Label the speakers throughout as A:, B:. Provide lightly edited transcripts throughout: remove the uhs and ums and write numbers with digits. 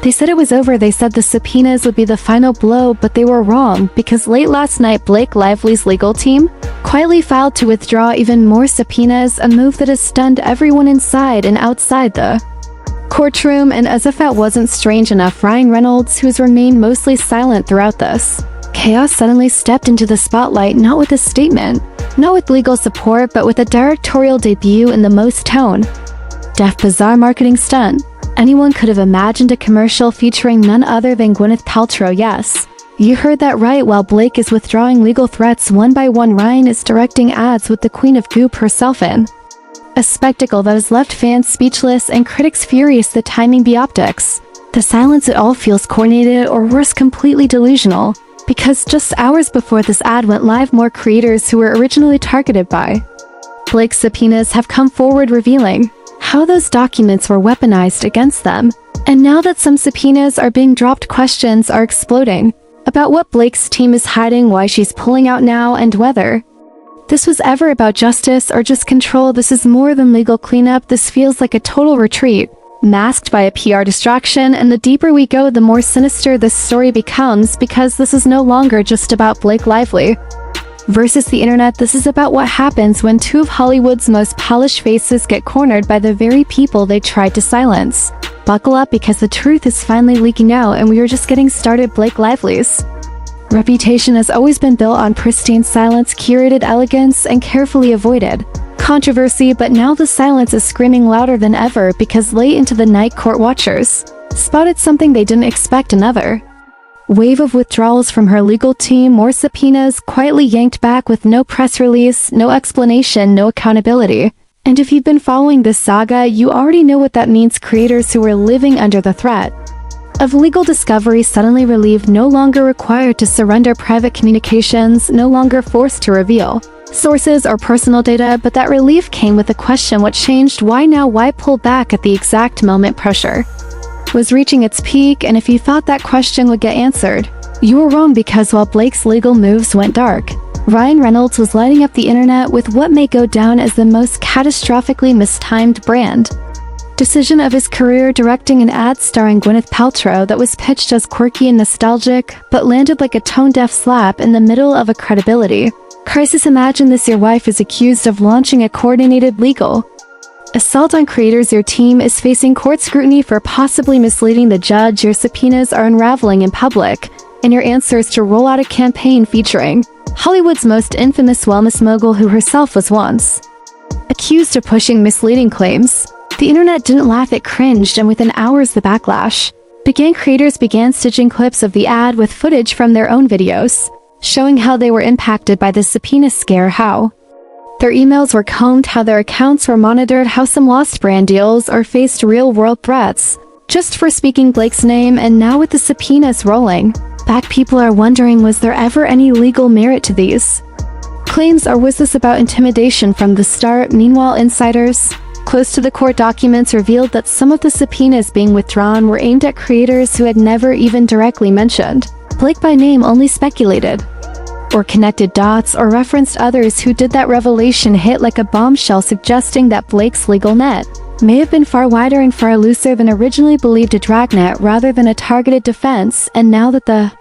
A: They said it was over. They said the subpoenas would be the final blow, but they were wrong, because late last night Blake Lively's legal team quietly filed to withdraw even more subpoenas, a move that has stunned everyone inside and outside the courtroom. And as if that wasn't strange enough, Ryan Reynolds, who's remained mostly silent throughout this chaos, suddenly stepped into the spotlight, not with a statement, not with legal support, but with a directorial debut in the most tone-deaf, bizarre marketing stunt anyone could have imagined. A commercial featuring none other than Gwyneth Paltrow. Yes, you heard that right. While Blake is withdrawing legal threats one by one, Ryan is directing ads with the Queen of Goop herself in a spectacle that has left fans speechless and critics furious. The timing, the optics, the silence, it all feels coordinated, or worse, completely delusional. Because just hours before this ad went live, more creators who were originally targeted by Blake's subpoenas have come forward, revealing how those documents were weaponized against them. And now that some subpoenas are being dropped, questions are exploding about what Blake's team is hiding, why she's pulling out now, and whether this was ever about justice or just control. This is more than legal cleanup. This feels like a total retreat, masked by a PR distraction. And the deeper we go, the more sinister this story becomes, because this is no longer just about Blake Lively versus the internet. This is about what happens when two of Hollywood's most polished faces get cornered by the very people they tried to silence. Buckle up, because the truth is finally leaking out, and we are just getting started. Blake Lively's reputation has always been built on pristine silence, curated elegance, and carefully avoided controversy, but now the silence is screaming louder than ever, because late into the night, court watchers spotted something they didn't expect: another wave of withdrawals from her legal team, more subpoenas quietly yanked back with no press release, no explanation, no accountability. And if you've been following this saga, you already know what that means. Creators who were living under the threat of legal discovery suddenly relieved, no longer required to surrender private communications, no longer forced to reveal sources or personal data. But that relief came with a question: what changed? Why now? Why pull back at the exact moment pressure was reaching its peak? And if you thought that question would get answered, you were wrong, because while Blake's legal moves went dark, Ryan Reynolds was lighting up the internet with what may go down as the most catastrophically mistimed brand decision of his career, directing an ad starring Gwyneth Paltrow that was pitched as quirky and nostalgic, but landed like a tone-deaf slap in the middle of a credibility crisis. Imagine this: your wife is accused of launching a coordinated legal assault on creators. Your team is facing court scrutiny for possibly misleading the judge. Your subpoenas are unraveling in public, and your answer is to roll out a campaign featuring Hollywood's most infamous wellness mogul, who herself was once accused of pushing misleading claims. The internet didn't laugh, it cringed, and within hours the backlash began. Creators began stitching clips of the ad with footage from their own videos, showing how they were impacted by the subpoena scare, how their emails were combed, how their accounts were monitored, how some lost brand deals or faced real-world threats just for speaking Blake's name. And now with the subpoenas rolling back, people are wondering, was there ever any legal merit to these claims, or was this about intimidation from the start? Meanwhile, insiders close to the court documents revealed that some of the subpoenas being withdrawn were aimed at creators who had never even directly mentioned Blake by name, only speculated or connected dots or referenced others who did. That revelation hit like a bombshell, suggesting that Blake's legal net may have been far wider and far looser than originally believed, a dragnet rather than a targeted defense. And now that the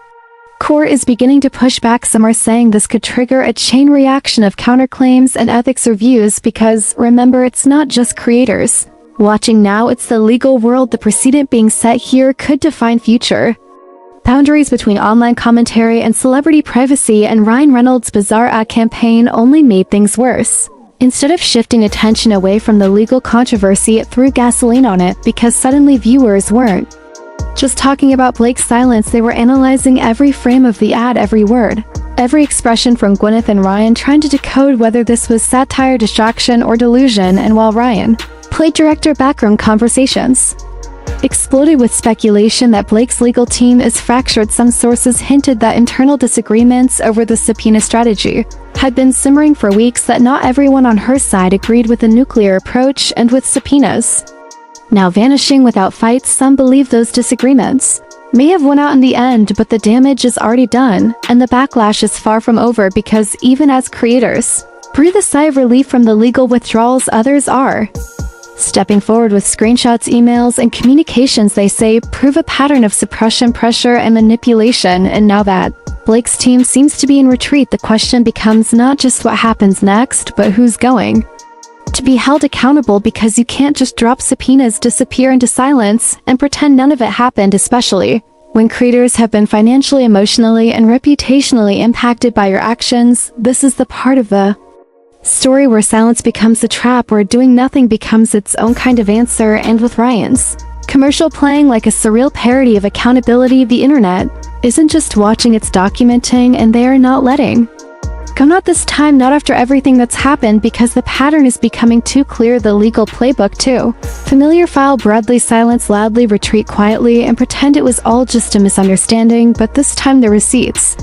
A: court is beginning to push back, some are saying this could trigger a chain reaction of counterclaims and ethics reviews, because remember, it's not just creators watching now, it's the legal world. The precedent being set here could define future boundaries between online commentary and celebrity privacy, and Ryan Reynolds' bizarre ad campaign only made things worse. Instead of shifting attention away from the legal controversy, it threw gasoline on it, because suddenly viewers weren't just talking about Blake's silence, they were analyzing every frame of the ad, every word, every expression from Gwyneth and Ryan, trying to decode whether this was satire, distraction, or delusion. And while Ryan played director, backroom conversations exploded with speculation that Blake's legal team is fractured. Some sources hinted that internal disagreements over the subpoena strategy had been simmering for weeks, that not everyone on her side agreed with the nuclear approach, and with subpoenas now vanishing without fights, some believe those disagreements may have won out in the end, but the damage is already done, and the backlash is far from over, because even as creators breathe a sigh of relief from the legal withdrawals, others are Stepping forward with screenshots, emails, and communications they say prove a pattern of suppression, pressure, and manipulation, and now that Blake's team seems to be in retreat, the question becomes not just what happens next, but who's going to be held accountable, because you can't just drop subpoenas, disappear into silence, and pretend none of it happened, especially when creators have been financially, emotionally, and reputationally impacted by your actions. This is the part of the story where silence becomes a trap, where doing nothing becomes its own kind of answer, and with Ryan's commercial playing like a surreal parody of accountability, the internet isn't just watching, it's documenting, and they are not letting go. Not this time, not after everything that's happened, because the pattern is becoming too clear. The legal playbook too familiar. File broadly, silence loudly, retreat quietly, and pretend it was all just a misunderstanding, but this time the receipts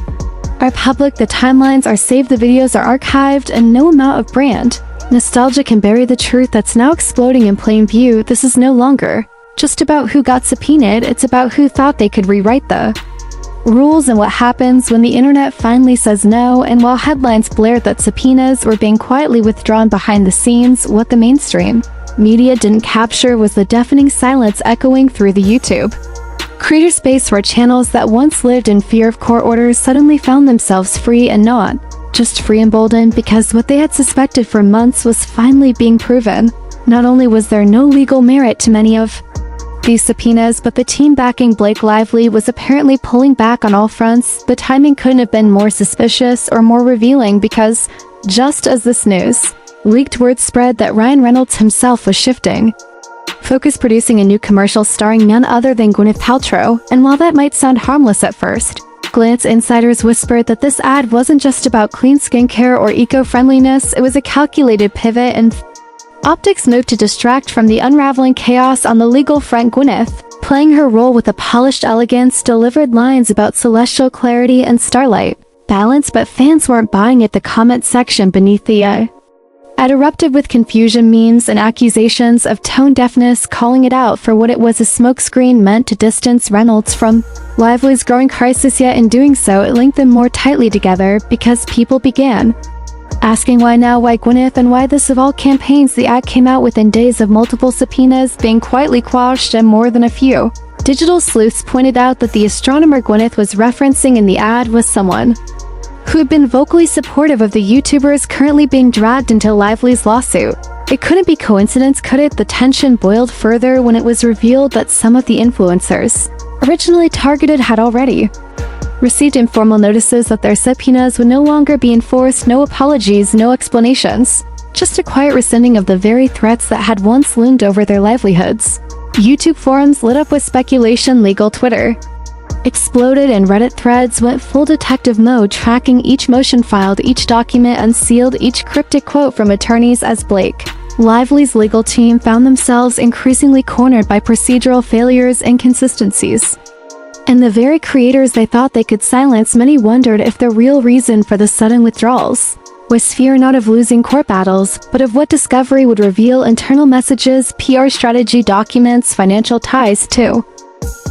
A: are public, the timelines are saved, the videos are archived, and no amount of brand nostalgia can bury the truth that's now exploding in plain view. This is no longer just about who got subpoenaed, it's about who thought they could rewrite the rules and what happens when the internet finally says no. And while headlines blared that subpoenas were being quietly withdrawn behind the scenes, what the mainstream media didn't capture was the deafening silence echoing through the YouTube creator space, where channels that once lived in fear of court orders suddenly found themselves free, and not just free, emboldened, because what they had suspected for months was finally being proven. Not only was there no legal merit to many of these subpoenas, but the team backing Blake Lively was apparently pulling back on all fronts. The timing couldn't have been more suspicious or more revealing, because just as this news leaked, word spread that Ryan Reynolds himself was shifting focus, producing a new commercial starring none other than Gwyneth Paltrow. And while that might sound harmless at first glance, insiders whispered that this ad wasn't just about clean skincare or eco-friendliness. It was a calculated pivot and optics move to distract from the unraveling chaos on the legal front. Gwyneth, playing her role with a polished elegance, delivered lines about celestial clarity and starlight balance, but fans weren't buying it. The comment section beneath the ad erupted with confusion, memes, and accusations of tone deafness, calling it out for what it was: a smokescreen meant to distance Reynolds from Lively's growing crisis. Yet in doing so, it linked them more tightly together, because people began asking why now, why Gwyneth, and why this of all campaigns. The ad came out within days of multiple subpoenas being quietly quashed, and more than a few digital sleuths pointed out that the astronomer Gwyneth was referencing in the ad was someone who had been vocally supportive of the YouTubers currently being dragged into Lively's lawsuit. It couldn't be coincidence, could it? The tension boiled further when it was revealed that some of the influencers originally targeted had already received informal notices that their subpoenas would no longer be enforced. No apologies, no explanations, just a quiet rescinding of the very threats that had once loomed over their livelihoods. YouTube forums lit up with speculation, legal Twitter exploded, and Reddit threads went full detective mode, tracking each motion filed, each document unsealed, each cryptic quote from attorneys, as Blake Lively's legal team found themselves increasingly cornered by procedural failures, inconsistencies, and the very creators they thought they could silence. Many wondered if the real reason for the sudden withdrawals was fear not of losing court battles, but of what discovery would reveal: internal messages, PR strategy, documents, financial ties to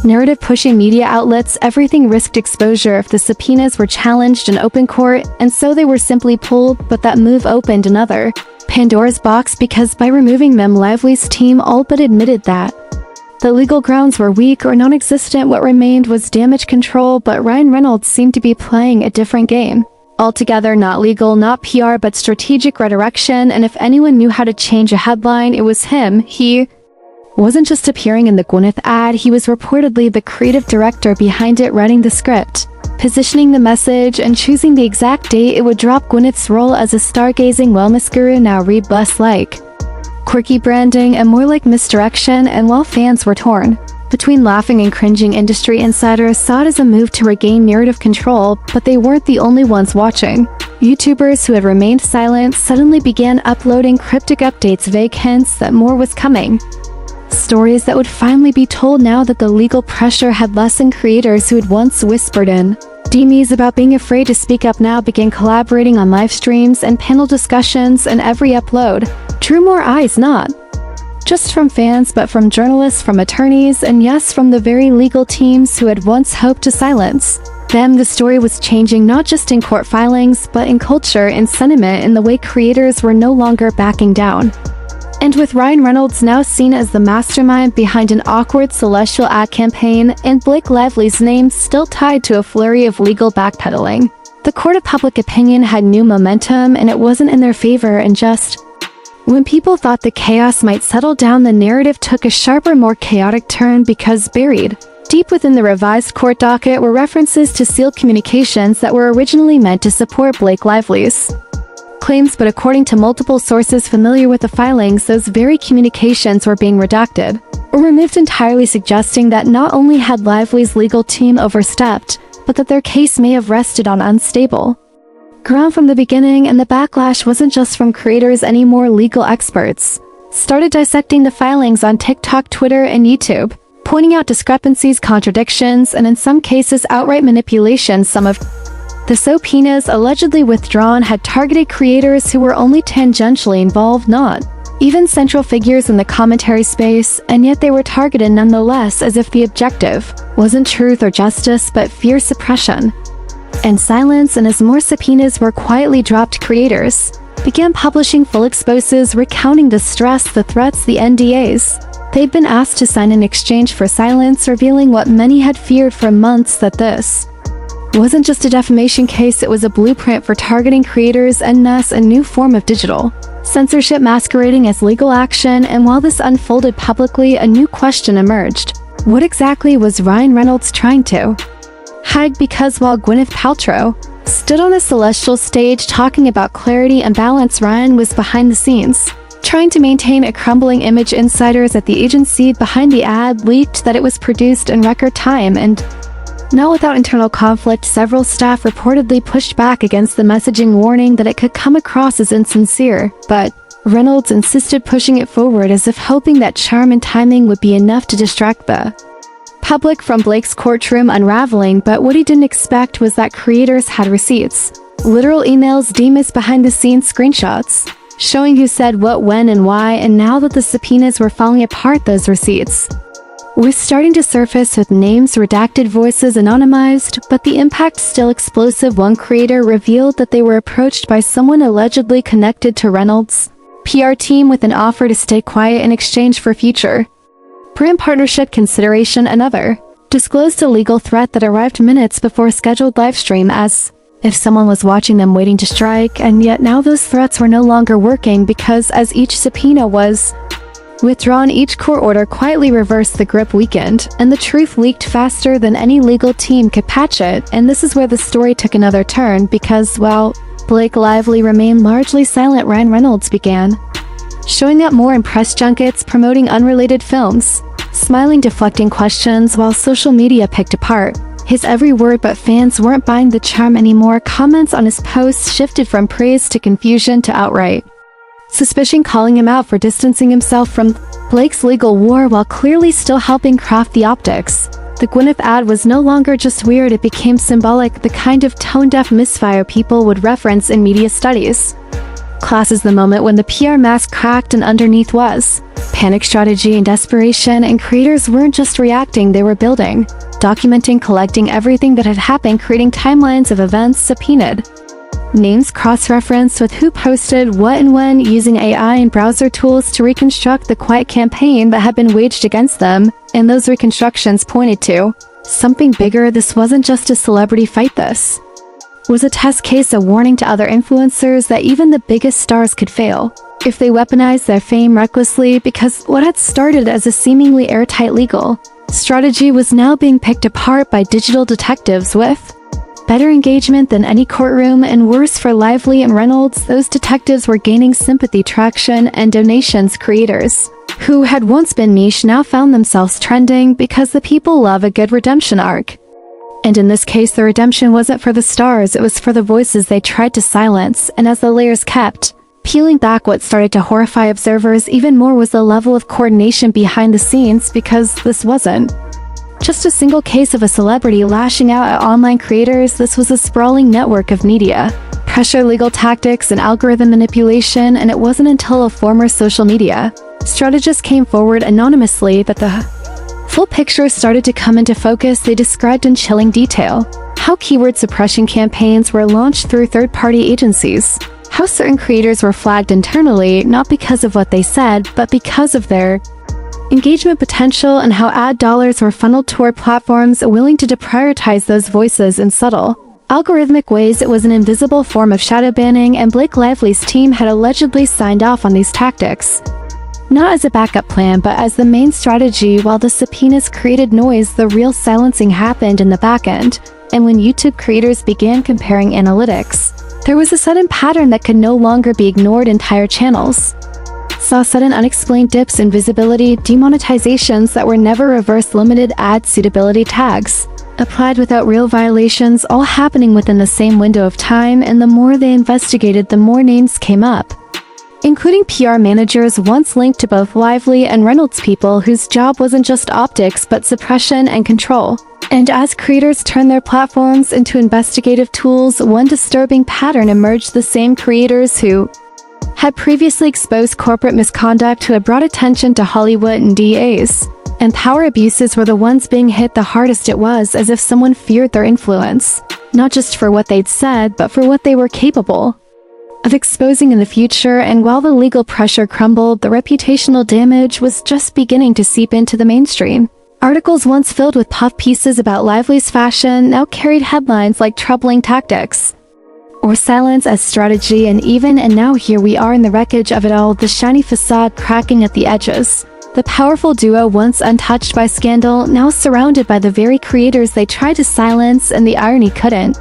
A: narrative-pushing media outlets. Everything risked exposure if the subpoenas were challenged in open court, and so they were simply pulled. But that move opened another Pandora's box, because by removing them, Lively's team all but admitted that the legal grounds were weak or non-existent. What remained was damage control, but Ryan Reynolds seemed to be playing a different game altogether. Not legal, not PR, but strategic redirection. And if anyone knew how to change a headline, it was him. He wasn't just appearing in the Gwyneth ad, he was reportedly the creative director behind it, writing the script, positioning the message, and choosing the exact date it would drop. Gwyneth's role as a stargazing wellness guru now read less like quirky branding and more like misdirection. And while fans were torn between laughing and cringing, industry insiders saw it as a move to regain narrative control. But they weren't the only ones watching. YouTubers who had remained silent suddenly began uploading cryptic updates, vague hints that more was coming. Stories that would finally be told now that the legal pressure had lessened. Creators who had once whispered in DMs about being afraid to speak up now began collaborating on live streams and panel discussions, and every upload drew more eyes, not just from fans, but from journalists, from attorneys, and yes, from the very legal teams who had once hoped to silence them. The story was changing, not just in court filings, but in culture, in sentiment, in the way creators were no longer backing down. And with Ryan Reynolds now seen as the mastermind behind an awkward celestial ad campaign and Blake Lively's name still tied to a flurry of legal backpedaling, the court of public opinion had new momentum and it wasn't in their favor, and just when people thought the chaos might settle down, the narrative took a sharper, more chaotic turn because buried deep within the revised court docket were references to sealed communications that were originally meant to support Blake Lively's claims, but according to multiple sources familiar with the filings, those very communications were being redacted or removed entirely, suggesting that not only had Lively's legal team overstepped, but that their case may have rested on unstable ground from the beginning. And the backlash wasn't just from creators anymore. Legal experts started dissecting the filings on TikTok, Twitter, and YouTube, pointing out discrepancies, contradictions, and in some cases outright manipulation. Some of the subpoenas allegedly withdrawn had targeted creators who were only tangentially involved, not even central figures in the commentary space, and yet they were targeted nonetheless, as if the objective wasn't truth or justice but fear, suppression, and silence. And as more subpoenas were quietly dropped, creators began publishing full exposes recounting the stress, the threats, the NDAs they'd been asked to sign in exchange for silence, revealing what many had feared for months, that this wasn't just a defamation case, it was a blueprint for targeting creators and a new form of digital censorship masquerading as legal action. And while this unfolded publicly, a new question emerged. What exactly was Ryan Reynolds trying to hide? Because while Gwyneth Paltrow stood on a celestial stage talking about clarity and balance, Ryan was behind the scenes, trying to maintain a crumbling image. Insiders at the agency behind the ad leaked that it was produced in record time and not without internal conflict. Several staff reportedly pushed back against the messaging, warning that it could come across as insincere, but Reynolds insisted, pushing it forward as if hoping that charm and timing would be enough to distract the public from Blake's courtroom unraveling. But what he didn't expect was that creators had receipts, literal emails, DMs, behind-the-scenes screenshots, showing who said what, when, and why. And now that the subpoenas were falling apart, those receipts were starting to surface, with names redacted, voices anonymized, but the impact still explosive. One creator revealed that they were approached by someone allegedly connected to Reynolds' PR team with an offer to stay quiet in exchange for future brand partnership consideration. Another disclosed a legal threat that arrived minutes before a scheduled livestream, as if someone was watching them waiting to strike. And yet now those threats were no longer working, because as each subpoena was withdrawn, each court order quietly reversed. The grip weakened, and the truth leaked faster than any legal team could patch it. And this is where the story took another turn, because while Blake Lively remained largely silent, Ryan Reynolds began showing up more in press junkets, promoting unrelated films, smiling, deflecting questions, while social media picked apart his every word. But fans weren't buying the charm anymore. Comments on his posts shifted from praise to confusion to outright suspicion, calling him out for distancing himself from Blake's legal war while clearly still helping craft the optics. The Gwyneth ad was no longer just weird, it became symbolic, the kind of tone-deaf misfire people would reference in media studies classes. The moment when the PR mask cracked and underneath was panic, strategy, and desperation. And creators weren't just reacting, they were building, documenting, collecting everything that had happened, creating timelines of events, subpoenaed names, cross-referenced with who posted what and when, using AI and browser tools to reconstruct the quiet campaign that had been waged against them. And those reconstructions pointed to something bigger. This wasn't just a celebrity fight, this was a test case, a warning to other influencers that even the biggest stars could fail if they weaponized their fame recklessly, because what had started as a seemingly airtight legal strategy was now being picked apart by digital detectives with better engagement than any courtroom. And worse for Lively and Reynolds, those detectives were gaining sympathy, traction, and donations. Creators who had once been niche now found themselves trending, because the people love a good redemption arc. And in this case, the redemption wasn't for the stars, it was for the voices they tried to silence. And as the layers kept peeling back, what started to horrify observers even more was the level of coordination behind the scenes, because this wasn't just a single case of a celebrity lashing out at online creators. This was a sprawling network of media pressure, legal tactics, and algorithm manipulation. And it wasn't until a former social media strategist came forward anonymously that the full picture started to come into focus. They described in chilling detail how keyword suppression campaigns were launched through third-party agencies, how certain creators were flagged internally, not because of what they said, but because of their engagement potential, and how ad dollars were funneled toward platforms willing to deprioritize those voices in subtle, algorithmic ways. It was an invisible form of shadow banning, and Blake Lively's team had allegedly signed off on these tactics. Not as a backup plan, but as the main strategy. While the subpoenas created noise, the real silencing happened in the back end, and when YouTube creators began comparing analytics, there was a sudden pattern that could no longer be ignored. Entire channels saw sudden unexplained dips in visibility, demonetizations that were never reversed, limited ad suitability tags applied without real violations, all happening within the same window of time. And the more they investigated, the more names came up, including PR managers once linked to both Lively and Reynolds, people whose job wasn't just optics but suppression and control. And as creators turned their platforms into investigative tools, one disturbing pattern emerged. The same creators who had previously exposed corporate misconduct, who had brought attention to Hollywood and DAs and power abuses, were the ones being hit the hardest. It was as if someone feared their influence, not just for what they'd said, but for what they were capable of exposing in the future. And while the legal pressure crumbled, the reputational damage was just beginning to seep into the mainstream. Articles once filled with puff pieces about Lively's fashion now carried headlines like "troubling tactics" or "silence as strategy," and now here we are in the wreckage of it all, the shiny facade cracking at the edges. The powerful duo, once untouched by scandal, now surrounded by the very creators they tried to silence, and the irony couldn't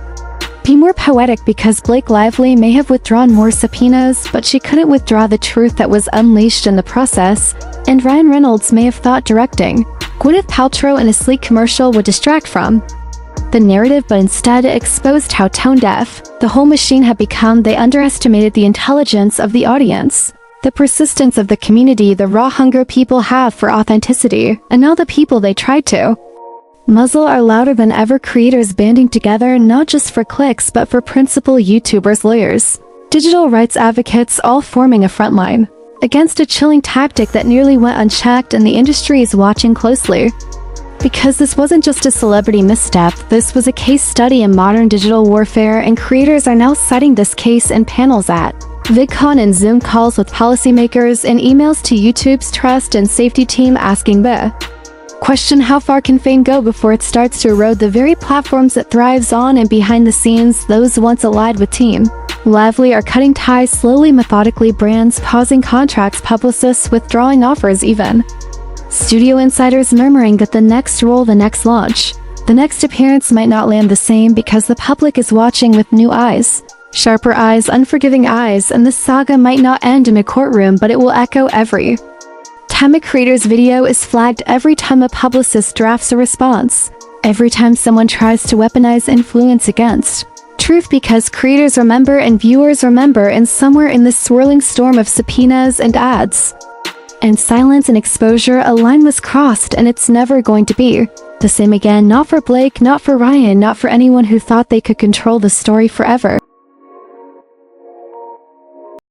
A: be more poetic, because Blake Lively may have withdrawn more subpoenas, but she couldn't withdraw the truth that was unleashed in the process. And Ryan Reynolds may have thought directing Gwyneth Paltrow in a sleek commercial would distract from the narrative, but instead it exposed how tone-deaf the whole machine had become. They underestimated the intelligence of the audience, the persistence of the community, the raw hunger people have for authenticity, and now the people they tried to muzzle are louder than ever. Creators banding together, not just for clicks but for principle. YouTubers, lawyers, digital rights advocates, all forming a front line against a chilling tactic that nearly went unchecked, and the industry is watching closely. Because this wasn't just a celebrity misstep, this was a case study in modern digital warfare, and creators are now citing this case in panels at VidCon and Zoom calls with policymakers, and emails to YouTube's trust and safety team asking the question: how far can fame go before it starts to erode the very platforms it thrives on? And behind the scenes, those once allied with Team Lively are cutting ties slowly, methodically. Brands pausing contracts, publicists withdrawing offers, even studio insiders murmuring that the next role, the next launch, the next appearance might not land the same, because the public is watching with new eyes, sharper eyes, unforgiving eyes. And this saga might not end in a courtroom, but it will echo every time a creator's video is flagged, every time a publicist drafts a response, every time someone tries to weaponize influence against truth, because creators remember and viewers remember, and somewhere in this swirling storm of subpoenas and ads and silence and exposure, a line was crossed, and it's never going to be the same again. Not for Blake, not for Ryan, not for anyone who thought they could control the story forever.